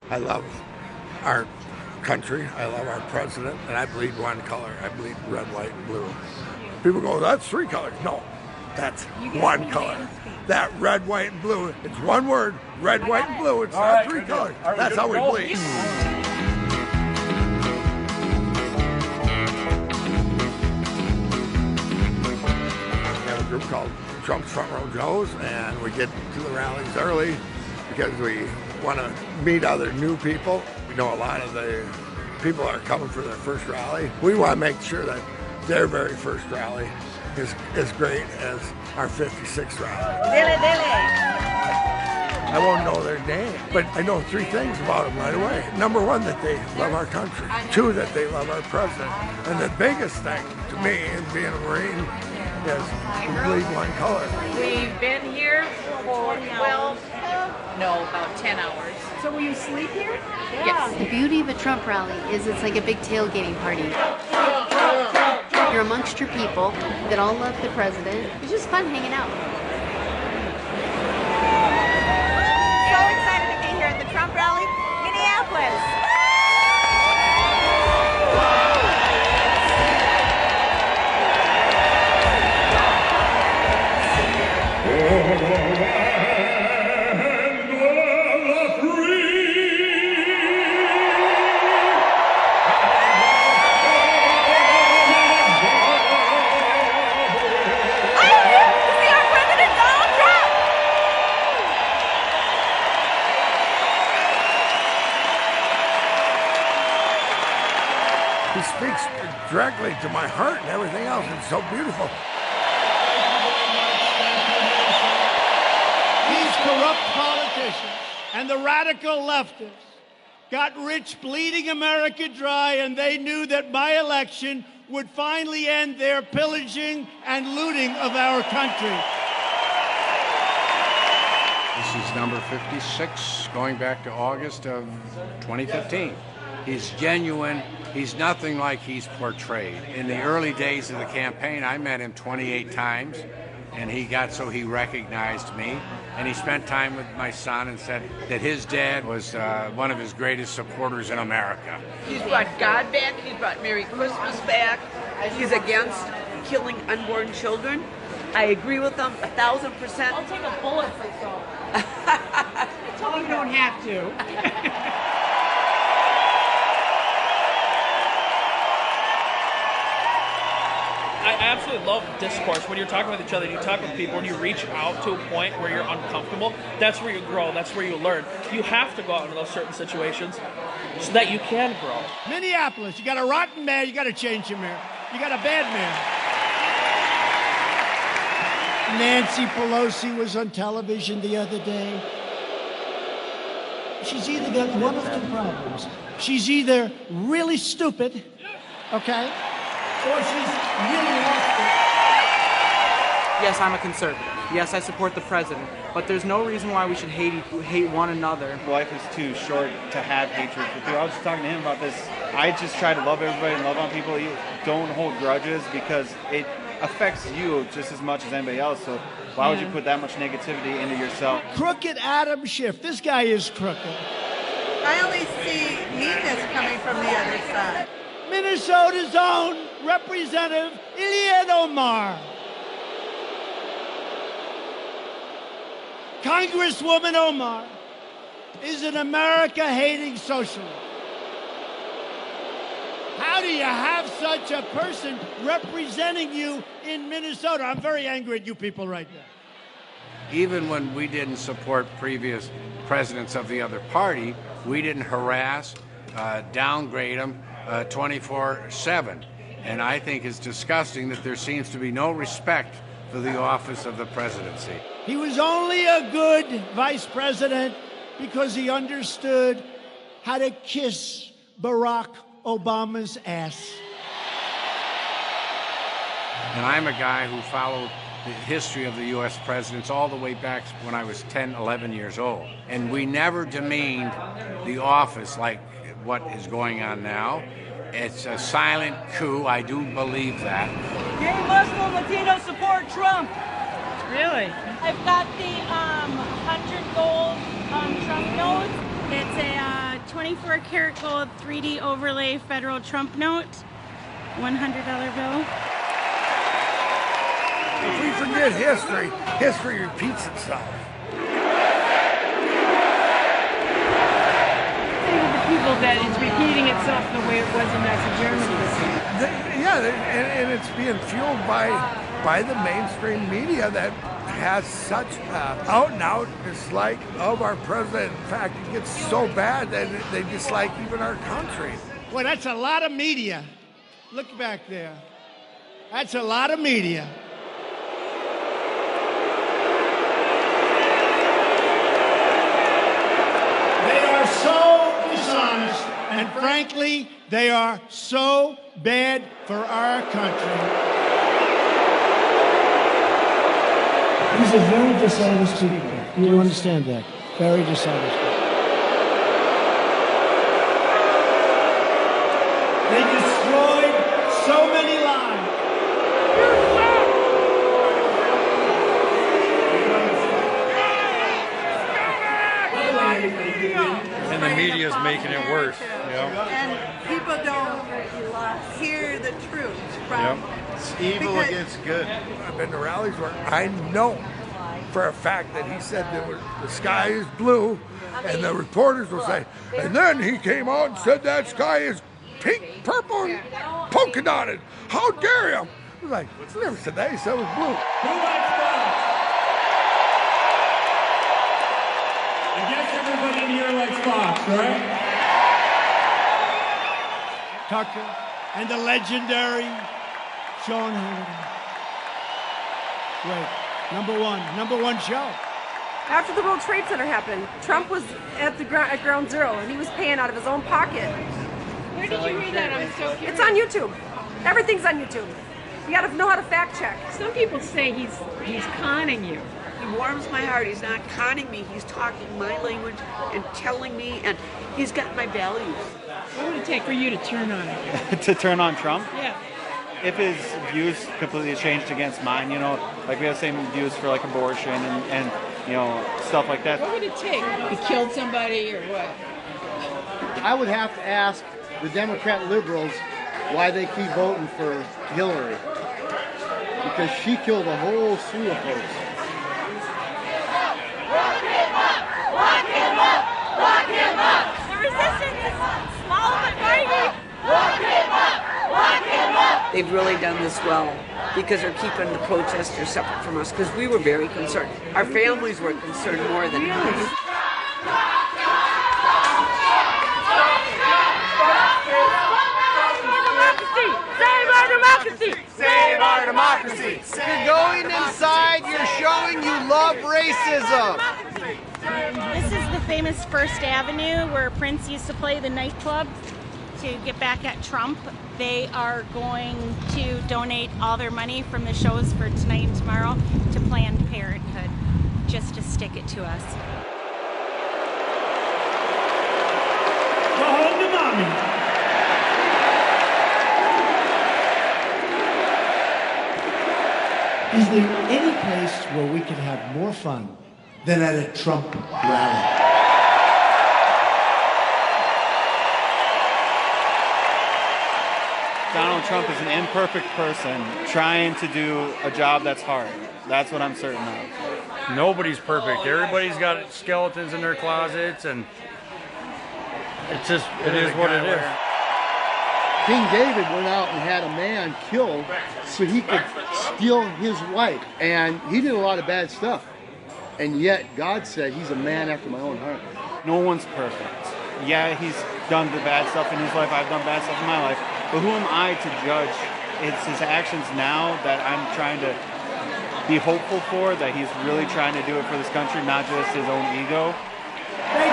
I love our country. I love our president, and I bleed one color. I bleed red, white, and blue. People go, that's three colors. No, that's one color. That red, white, and blue, it's one word, red, white, and blue. It's not three colors. That's how we bleed. We have a group called Trump's Front Row Joes, and we get to the rallies early because we want to meet other new people. We know a lot of the people are coming for their first rally. We want to make sure that their very first rally is as great as our 56th rally. Dele, dele. I won't know their name, but I know three things about them right away. Number one, that they love our country. Two, that they love our president. And the biggest thing to me in being a Marine is we bleed one color. We've been here for, about 10 hours. So will you sleep here? Yes. The beauty of a Trump rally is it's like a big tailgating party. You're amongst your people that all love the president. It's just fun hanging out. So excited to be here at the Trump rally, Minneapolis. He speaks directly to my heart and everything else. It's so beautiful. These corrupt politicians and the radical leftists got rich bleeding America dry, and they knew that my election would finally end their pillaging and looting of our country. This is number 56, going back to August of 2015. He's genuine. He's nothing like he's portrayed. In the early days of the campaign, I met him 28 times, and he recognized me. And he spent time with my son and said that his dad was one of his greatest supporters in America. He's brought God back. He's brought Merry Christmas back. He's against killing unborn children. I agree with them 1,000%. I'll take a bullet for so. You don't have to. I absolutely love discourse. When you're talking with each other, you talk with people, and you reach out to a point where you're uncomfortable, that's where you grow, that's where you learn. You have to go out into those certain situations so that you can grow. Minneapolis, you got a rotten mayor, you got to change your mayor. You got a bad mayor. Nancy Pelosi was on television the other day. She's either got one of two problems. She's either really stupid, okay, or she's really lost it. Yes, I'm a conservative. Yes, I support the president. But there's no reason why we should hate one another. Life is too short to have hatred for people. I was just talking to him about this. I just try to love everybody and love on people. You don't hold grudges because it affects you just as much as anybody else. So why would you put that much negativity into yourself? Crooked Adam Schiff. This guy is crooked. I only see meanness coming from the other side. Minnesota's own Representative Ilhan Omar. Congresswoman Omar is an America-hating socialist. How do you have such a person representing you in Minnesota? I'm very angry at you people right now. Even when we didn't support previous presidents of the other party, we didn't harass, downgrade them 24/7. And I think it's disgusting that there seems to be no respect for the office of the presidency. He was only a good vice president because he understood how to kiss Barack Obama's ass. And I'm a guy who followed the history of the U.S. presidents all the way back when I was 10, 11 years old. And we never demeaned the office like what is going on now. It's a silent coup. I do believe that. Gay Muslim Latinos support Trump. Really? I've got the 100 gold Trump notes. It's a 24-karat gold 3D overlay federal Trump note, $100 bill. If we forget history, history repeats itself. People that it's repeating itself the way it was in Nazi Germany. And it's being fueled by the mainstream media that has such out-and-out dislike of our president. In fact, it gets so bad that they dislike even our country. Well, that's a lot of media. Look back there. That's a lot of media. They are so dishonest, and frankly, they are so bad for our country. These are very dishonest people. Do you understand that? Very dishonest people. They destroyed so many lives. And the media is making it worse. And people don't hear the truth from It's evil against good. I've been to rallies where I know for a fact that he said that the sky is blue, and the reporters will say, and then he came out and said that sky is pink, purple, and polka dotted. How dare you? I was like, he never said that. He said it was blue. I guess everybody in here likes Fox, right? Tucker and the legendary Sean Hannity. Great. Number one show. After the World Trade Center happened, Trump was at ground zero, and he was paying out of his own pocket. Where did you read that? I'm so curious. It's on YouTube. Everything's on YouTube. You gotta know how to fact check. Some people say he's conning you. He warms my heart. He's not conning me. He's talking my language and telling me, and he's got my values. What would it take for you to turn on him? To turn on Trump? Yeah. If his views completely changed against mine, like we have the same views for like abortion and stuff like that. What would it take? He killed somebody or what? I would have to ask the Democrat liberals why they keep voting for Hillary. Because she killed a whole slew of folks. Lock him up! Lock him up! Lock him up! The resistance is small but mighty! Lock him up! Lock him up! They've really done this well because they're keeping the protesters separate from us, because we were very concerned. Our families were concerned more than us. Save our democracy! Save our democracy! You're going inside, you're showing you love racism! This is the famous First Avenue where Prince used to play the nightclub. To get back at Trump, they are going to donate all their money from the shows for tonight and tomorrow to Planned Parenthood, just to stick it to us. Go home to mommy. Is there any place where we can have more fun than at a Trump rally? Donald Trump is an imperfect person trying to do a job that's hard. That's what I'm certain of. Nobody's perfect. Everybody's got skeletons in their closets, and it is what it is. King David went out and had a man killed so he could steal his wife. And he did a lot of bad stuff. And yet God said he's a man after my own heart. No one's perfect. Yeah, he's done the bad stuff in his life. I've done bad stuff in my life. But who am I to judge? It's his actions now that I'm trying to be hopeful for, that he's really trying to do it for this country, not just his own ego. They